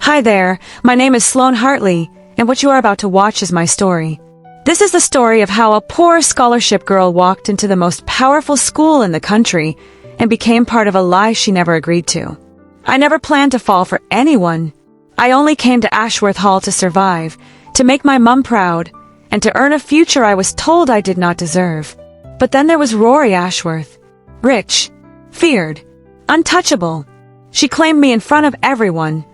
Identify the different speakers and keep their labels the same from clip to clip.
Speaker 1: Hi there, my name is Sloane Hartley, and what you are about to watch is my story. This is the story of how a poor scholarship girl walked into the most powerful school in the country and became part of a lie she never agreed to. I never planned to fall for anyone. I only came to Ashworth Hall to survive, to make my mum proud, and to earn a future I was told I did not deserve. But then there was Rory Ashworth. Rich, feared, untouchable. She claimed me in front of everyone,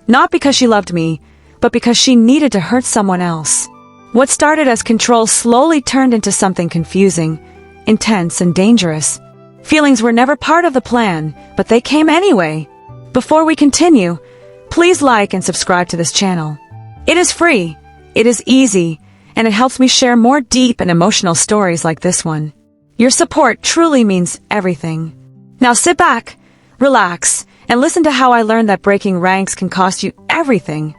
Speaker 1: not because she loved me, but because she needed to hurt someone else. What started as control slowly turned into something confusing, intense, and dangerous. Feelings were never part of the plan, but they came anyway. Before we continue, please like and subscribe to this channel. It is free, it is easy, and it helps me share more deep and emotional stories like this one. Your support truly means everything. Now sit back, relax, and listen to how I learned that breaking ranks can cost you everything,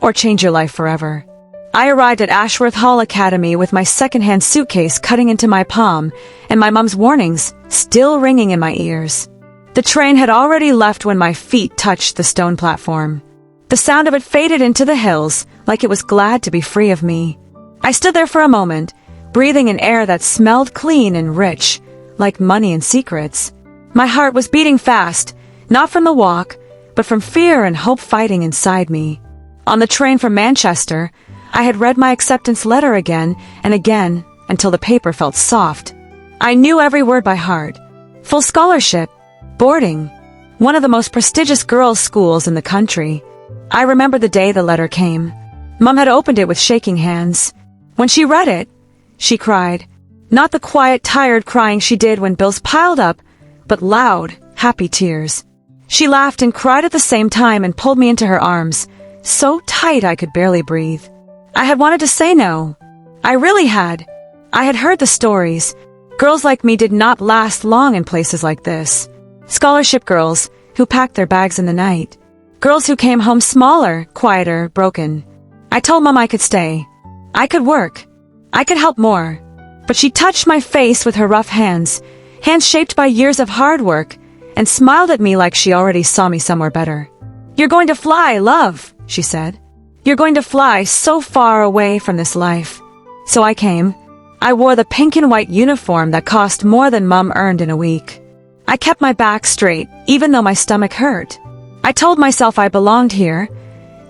Speaker 1: or change your life forever. I arrived at Ashworth Hall Academy with my secondhand suitcase cutting into my palm and my mom's warnings still ringing in my ears. The train had already left when my feet touched the stone platform. The sound of it faded into the hills like it was glad to be free of me. I stood there for a moment, breathing in air that smelled clean and rich, like money and secrets. My heart was beating fast, not from the walk, but from fear and hope fighting inside me. On the train from Manchester, I had read my acceptance letter again and again until the paper felt soft. I knew every word by heart. Full scholarship, boarding, one of the most prestigious girls' schools in the country. I remember the day the letter came. Mum had opened it with shaking hands. When she read it, she cried. Not the quiet, tired crying she did when bills piled up, but loud, happy tears. She laughed and cried at the same time and pulled me into her arms, so tight I could barely breathe. I had wanted to say no. I really had. I had heard the stories. Girls like me did not last long in places like this. Scholarship girls who packed their bags in the night. Girls who came home smaller, quieter, broken. I told Mom I could stay. I could work. I could help more. But she touched my face with her rough hands, hands shaped by years of hard work, and smiled at me like she already saw me somewhere better. "You're going to fly, love," she said. "You're going to fly so far away from this life." So I came. I wore the pink and white uniform that cost more than Mum earned in a week. I kept my back straight, even though my stomach hurt. I told myself I belonged here,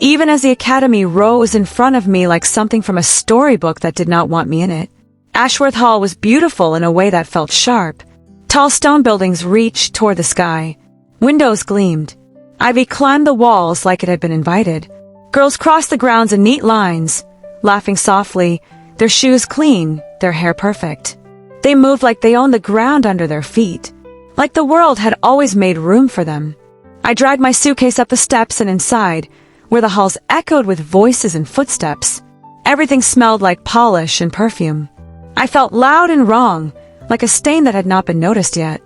Speaker 1: even as the academy rose in front of me like something from a storybook that did not want me in it. Ashworth Hall was beautiful in a way that felt sharp. Tall stone buildings reached toward the sky. Windows gleamed. Ivy climbed the walls like it had been invited. Girls crossed the grounds in neat lines, laughing softly, their shoes clean, their hair perfect. They moved like they owned the ground under their feet, like the world had always made room for them. I dragged my suitcase up the steps and inside, where the halls echoed with voices and footsteps. Everything smelled like polish and perfume. I felt loud and wrong, like a stain that had not been noticed yet.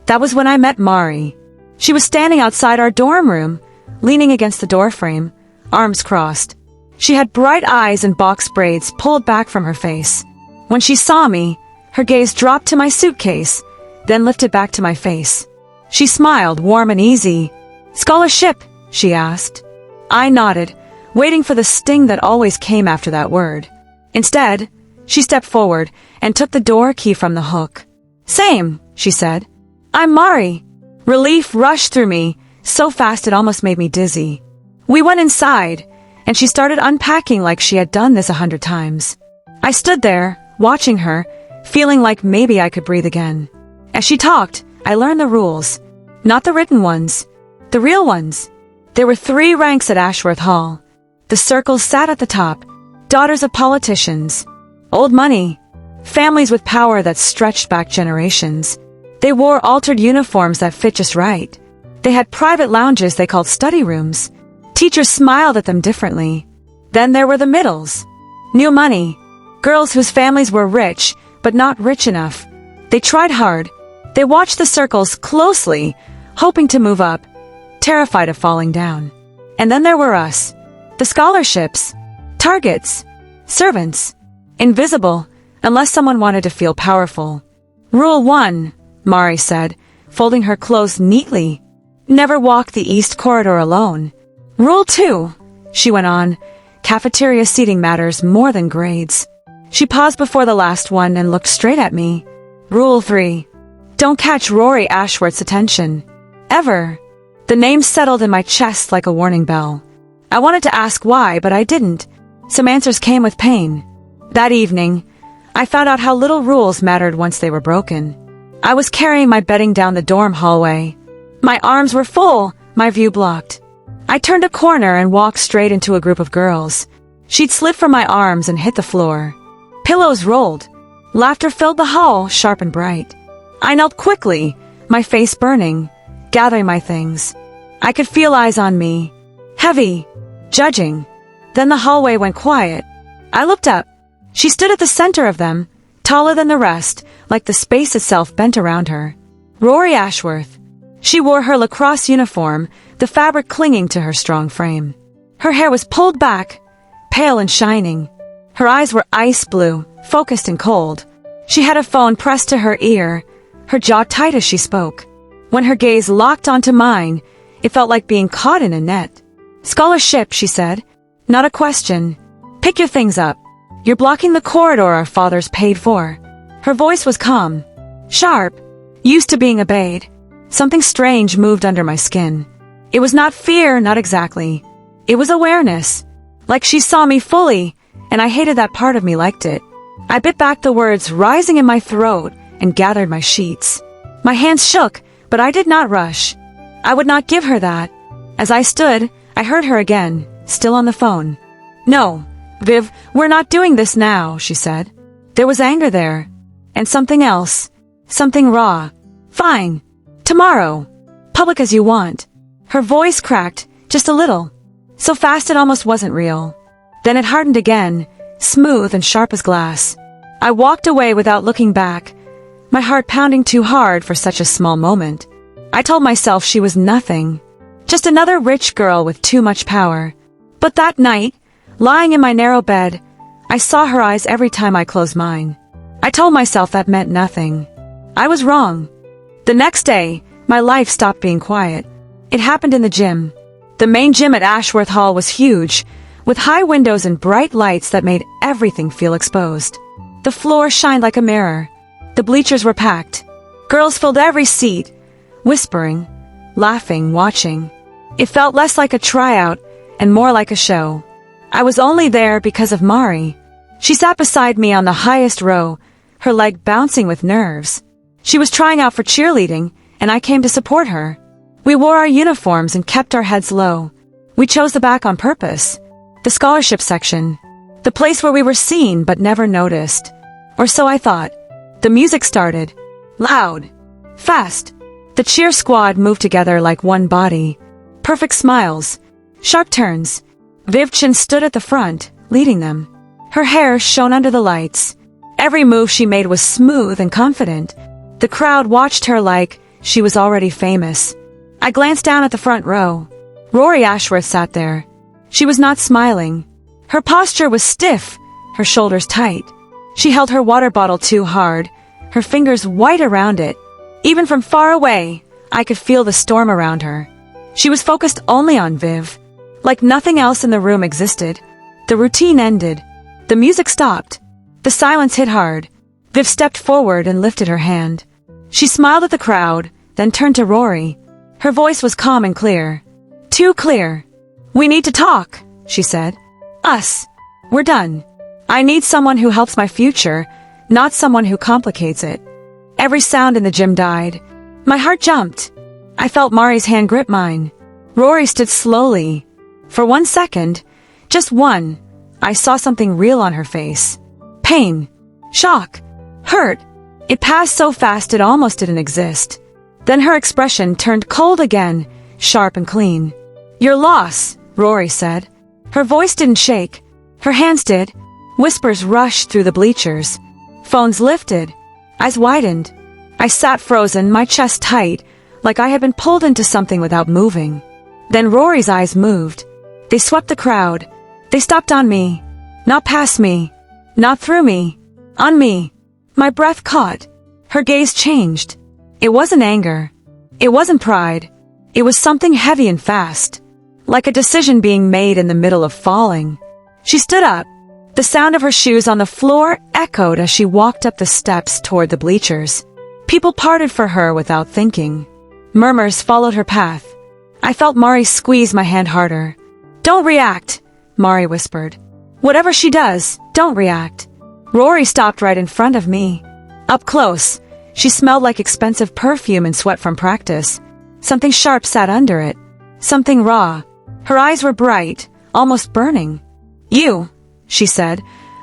Speaker 1: That was when I met Mari. She was standing outside our dorm room, leaning against the doorframe, arms crossed. She had bright eyes and box braids pulled back from her face. When she saw me, her gaze dropped to my suitcase, then lifted back to my face. She smiled, warm and easy. "Scholarship?" she asked. I nodded, waiting for the sting that always came after that word. Instead, she stepped forward and took the door key from the hook. "Same," she said. "I'm Mari." Relief rushed through me, so fast it almost made me dizzy. We went inside, and she started unpacking like she had done this 100 times. I stood there, watching her, feeling like maybe I could breathe again. As she talked, I learned the rules. Not the written ones, the real ones. There were 3 ranks at Ashworth Hall. The circles sat at the top, daughters of politicians, old money, families with power that stretched back generations. They wore altered uniforms that fit just right. They had private lounges they called study rooms. Teachers smiled at them differently. Then there were the middles. New money. Girls whose families were rich, but not rich enough. They tried hard. They watched the circles closely, hoping to move up, terrified of falling down. And then there were us. The scholarships. Targets. Servants. Invisible, unless someone wanted to feel powerful. Rule 1, Mari said, folding her clothes neatly. Never walk the East Corridor alone. Rule 2, she went on. Cafeteria seating matters more than grades. She paused before the last one and looked straight at me. Rule 3. Don't catch Rory Ashworth's attention. Ever. The name settled in my chest like a warning bell. I wanted to ask why, but I didn't. Some answers came with pain. That evening, I found out how little rules mattered once they were broken. I was carrying my bedding down the dorm hallway. My arms were full, my view blocked. I turned a corner and walked straight into a group of girls. She'd slid from my arms and hit the floor. Pillows rolled. Laughter filled the hall, sharp and bright. I knelt quickly, my face burning, gathering my things. I could feel eyes on me. Heavy. Judging. Then the hallway went quiet. I looked up. She stood at the center of them, taller than the rest, like the space itself bent around her. Rory Ashworth. She wore her lacrosse uniform, the fabric clinging to her strong frame. Her hair was pulled back, pale and shining. Her eyes were ice blue, focused and cold. She had a phone pressed to her ear, her jaw tight as she spoke. When her gaze locked onto mine, it felt like being caught in a net. Scholarship, she said. Not a question. Pick your things up. You're blocking the corridor our fathers paid for. Her voice was calm, sharp, used to being obeyed. Something strange moved under my skin. It was not fear, not exactly. It was awareness. Like she saw me fully, and I hated that part of me liked it. I bit back the words rising in my throat and gathered my sheets. My hands shook, but I did not rush. I would not give her that. As I stood, I heard her again, still on the phone. No, Viv, we're not doing this now, she said. There was anger there. And something else. Something raw. Fine. Tomorrow. Public as you want. Her voice cracked, just a little. So fast it almost wasn't real. Then it hardened again, smooth and sharp as glass. I walked away without looking back, my heart pounding too hard for such a small moment. I told myself she was nothing. Just another rich girl with too much power. But that night, lying in my narrow bed, I saw her eyes every time I closed mine. I told myself that meant nothing. I was wrong. The next day, my life stopped being quiet. It happened in the gym. The main gym at Ashworth Hall was huge, with high windows and bright lights that made everything feel exposed. The floor shined like a mirror. The bleachers were packed. Girls filled every seat, whispering, laughing, watching. It felt less like a tryout and more like a show. I was only there because of Mari. She sat beside me on the highest row, her leg bouncing with nerves. She was trying out for cheerleading, and I came to support her. We wore our uniforms and kept our heads low. We chose the back on purpose. The scholarship section. The place where we were seen but never noticed. Or so I thought. The music started. Loud. Fast. The cheer squad moved together like one body. Perfect smiles. Sharp turns. Viv Chin stood at the front, leading them. Her hair shone under the lights. Every move she made was smooth and confident. The crowd watched her like she was already famous. I glanced down at the front row. Rory Ashworth sat there. She was not smiling. Her posture was stiff, her shoulders tight. She held her water bottle too hard, her fingers white around it. Even from far away, I could feel the storm around her. She was focused only on Viv. Like nothing else in the room existed. The routine ended. The music stopped. The silence hit hard. Viv stepped forward and lifted her hand. She smiled at the crowd, then turned to Rory. Her voice was calm and clear. Too clear. We need to talk, she said. Us. We're done. I need someone who helps my future, not someone who complicates it. Every sound in the gym died. My heart jumped. I felt Mari's hand grip mine. Rory stood slowly. For 1 second, just one, I saw something real on her face. Pain. Shock. Hurt. It passed so fast it almost didn't exist. Then her expression turned cold again, sharp and clean. Your loss, Rory said. Her voice didn't shake. Her hands did. Whispers rushed through the bleachers. Phones lifted. Eyes widened. I sat frozen, my chest tight, like I had been pulled into something without moving. Then Rory's eyes moved. They swept the crowd. They stopped on me. Not past me. Not through me. On me. My breath caught. Her gaze changed. It wasn't anger. It wasn't pride. It was something heavy and fast. like a decision being made in the middle of falling. She stood up. The sound of her shoes on the floor echoed as she walked up the steps toward the bleachers. People parted for her without thinking. Murmurs followed her path. I felt Mari squeeze my hand harder. Don't react, Mari whispered. Whatever she does, don't react. Rory stopped right in front of me. Up close, she smelled like expensive perfume and sweat from practice. Something sharp sat under it. Something raw. Her eyes were bright, almost burning. You, she said,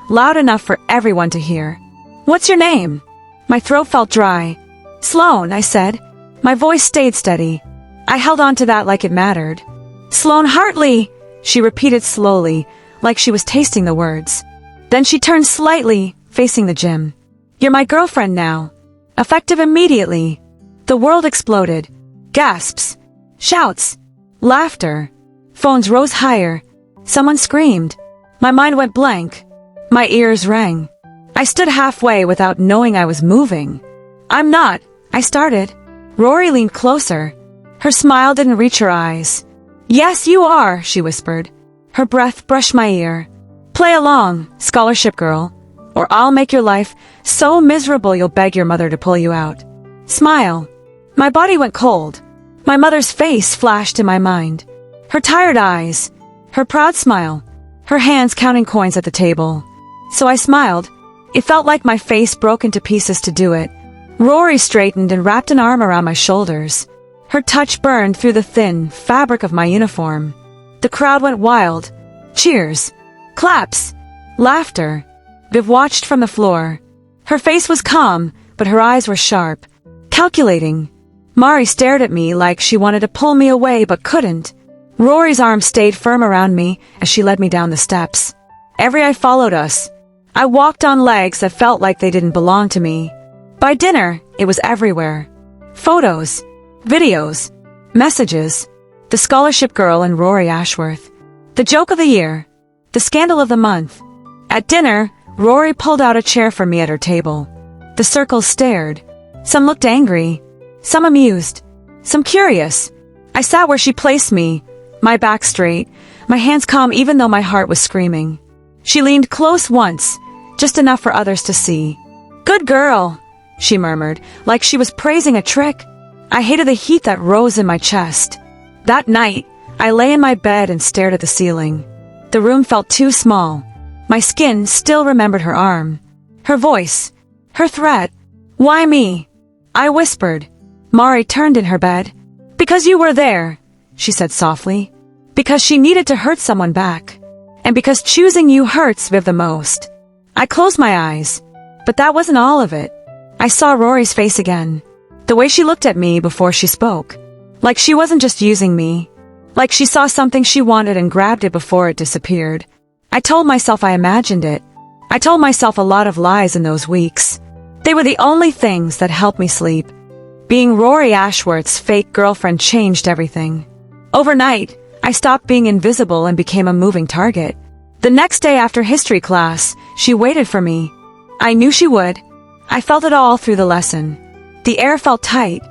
Speaker 1: loud enough for everyone to hear. What's your name? My throat felt dry. Sloane, I said. My voice stayed steady. I held on to that like it mattered. Sloane Hartley, she repeated slowly, like she was tasting the words. Then she turned slightly, facing the gym. You're my girlfriend now. Effective immediately. The world exploded. Gasps. Shouts. Laughter. Phones rose higher. Someone screamed. My mind went blank. My ears rang. I stood halfway without knowing I was moving. I'm not, I started. Rory leaned closer. Her smile didn't reach her eyes. Yes, you are, she whispered. Her breath brushed my ear. Play along, scholarship girl, or I'll make your life so miserable you'll beg your mother to pull you out. Smile. My body went cold. My mother's face flashed in my mind. Her tired eyes. Her proud smile. Her hands counting coins at the table. So I smiled. It felt like my face broke into pieces to do it. Rory straightened and wrapped an arm around my shoulders. Her touch burned through the thin fabric of my uniform. The crowd went wild. Cheers. Claps. Laughter. Viv watched from the floor. Her face was calm, but her eyes were sharp. Calculating. Mari stared at me like she wanted to pull me away but couldn't. Rory's arm stayed firm around me as she led me down the steps. Every eye followed us. I walked on legs that felt like they didn't belong to me. By dinner, it was everywhere. Photos, videos, messages. The scholarship girl and Rory Ashworth. The joke of the year. The scandal of the month. At dinner, Rory pulled out a chair for me at her table. The circles stared. Some looked angry. Some amused. Some curious. I sat where she placed me, my back straight, my hands calm even though my heart was screaming. She leaned close once, just enough for others to see. Good girl, she murmured, like she was praising a trick. I hated the heat that rose in my chest. That night, I lay in my bed and stared at the ceiling. The room felt too small. My skin still remembered her arm. Her voice. Her threat. Why me? I whispered. Mari turned in her bed. Because you were there, she said softly. Because she needed to hurt someone back. And because choosing you hurts Viv the most. I closed my eyes. But that wasn't all of it. I saw Rory's face again. The way she looked at me before she spoke. Like she wasn't just using me. Like she saw something she wanted and grabbed it before it disappeared. I told myself I imagined it. I told myself a lot of lies in those weeks. They were the only things that helped me sleep. Being Rory Ashworth's fake girlfriend changed everything. Overnight, I stopped being invisible and became a moving target. The next day after history class, she waited for me. I knew she would. I felt it all through the lesson. The air felt tight.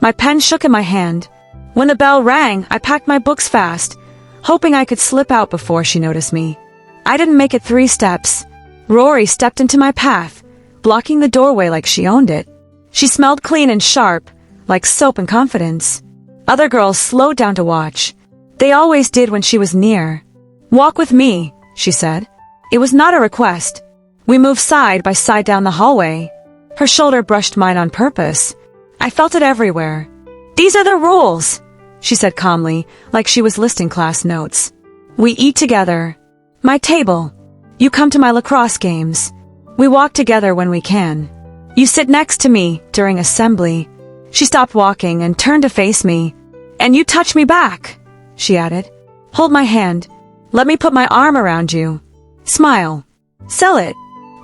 Speaker 1: My pen shook in my hand. When the bell rang, I packed my books fast, hoping I could slip out before she noticed me. I didn't make it 3 steps. Rory stepped into my path, blocking the doorway like she owned it. She smelled clean and sharp, like soap and confidence. Other girls slowed down to watch. They always did when she was near. Walk with me, she said. It was not a request. We moved side by side down the hallway. Her shoulder brushed mine on purpose. I felt it everywhere. These are the rules, she said calmly, like she was listing class notes. We eat together. My table. You come to my lacrosse games. We walk together when we can. You sit next to me during assembly. She stopped walking and turned to face me. And you touch me back, she added. Hold my hand. Let me put my arm around you. Smile. Sell it.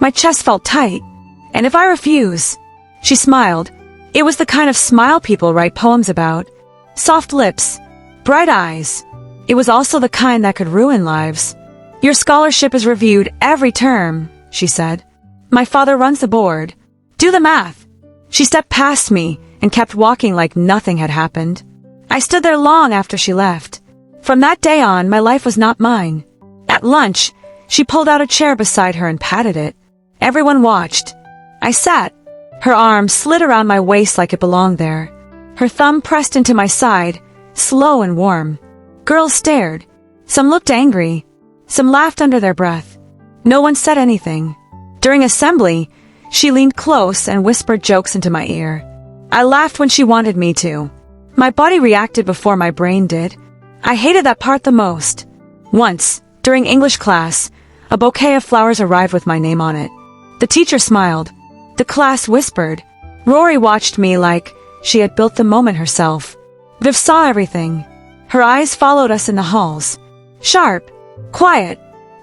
Speaker 1: My chest felt tight. And if I refuse? She smiled. It was the kind of smile people write poems about. Soft lips. Bright eyes. It was also the kind that could ruin lives. Your scholarship is reviewed every term, she said. My father runs the board. Do the math. She stepped past me and kept walking like nothing had happened. I stood there long after she left. From that day on, my life was not mine. At lunch, she pulled out a chair beside her and patted it. Everyone watched. I sat. Her arm slid around my waist like it belonged there. Her thumb pressed into my side, slow and warm. Girls stared. Some looked angry. Some laughed under their breath. No one said anything. During assembly, she leaned close and whispered jokes into my ear. I laughed when she wanted me to. My body reacted before my brain did. I hated that part the most. Once, during English class, a bouquet of flowers arrived with my name on it. The teacher smiled. The class whispered. Rory watched me like she had built the moment herself. Viv saw everything. Her eyes followed us in the halls. Sharp, quiet,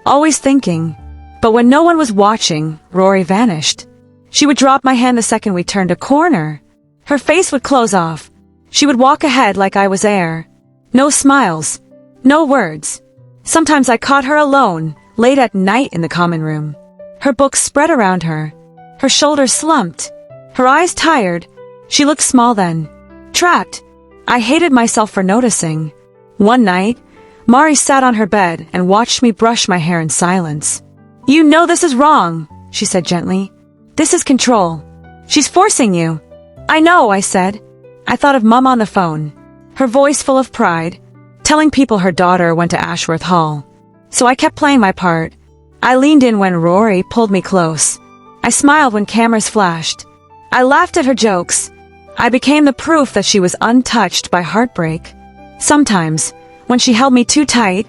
Speaker 1: always thinking. But when no one was watching, Rory vanished. She would drop my hand the second we turned a corner. Her face would close off. She would walk ahead like I was air. No smiles. No words. Sometimes I caught her alone, late at night in the common room. Her books spread around her. Her shoulders slumped. Her eyes tired. She looked small then. Trapped. I hated myself for noticing. One night, Mari sat on her bed and watched me brush my hair in silence. You know this is wrong, she said gently. This is control. She's forcing you. I know, I said. I thought of Mum on the phone, her voice full of pride, telling people her daughter went to Ashworth Hall. So I kept playing my part. I leaned in when Rory pulled me close. I smiled when cameras flashed. I laughed at her jokes. I became the proof that she was untouched by heartbreak. Sometimes, when she held me too tight,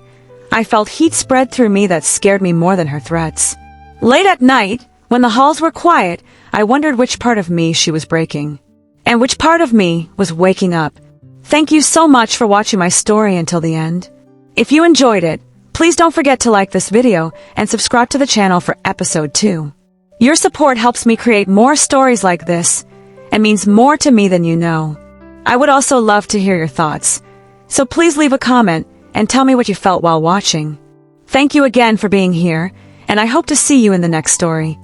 Speaker 1: I felt heat spread through me that scared me more than her threats. Late at night, when the halls were quiet, I wondered which part of me she was breaking, and which part of me was waking up. Thank you so much for watching my story until the end. If you enjoyed it, please don't forget to like this video and subscribe to the channel for episode 2. Your support helps me create more stories like this and means more to me than you know. I would also love to hear your thoughts, so please leave a comment and tell me what you felt while watching. Thank you again for being here, and I hope to see you in the next story.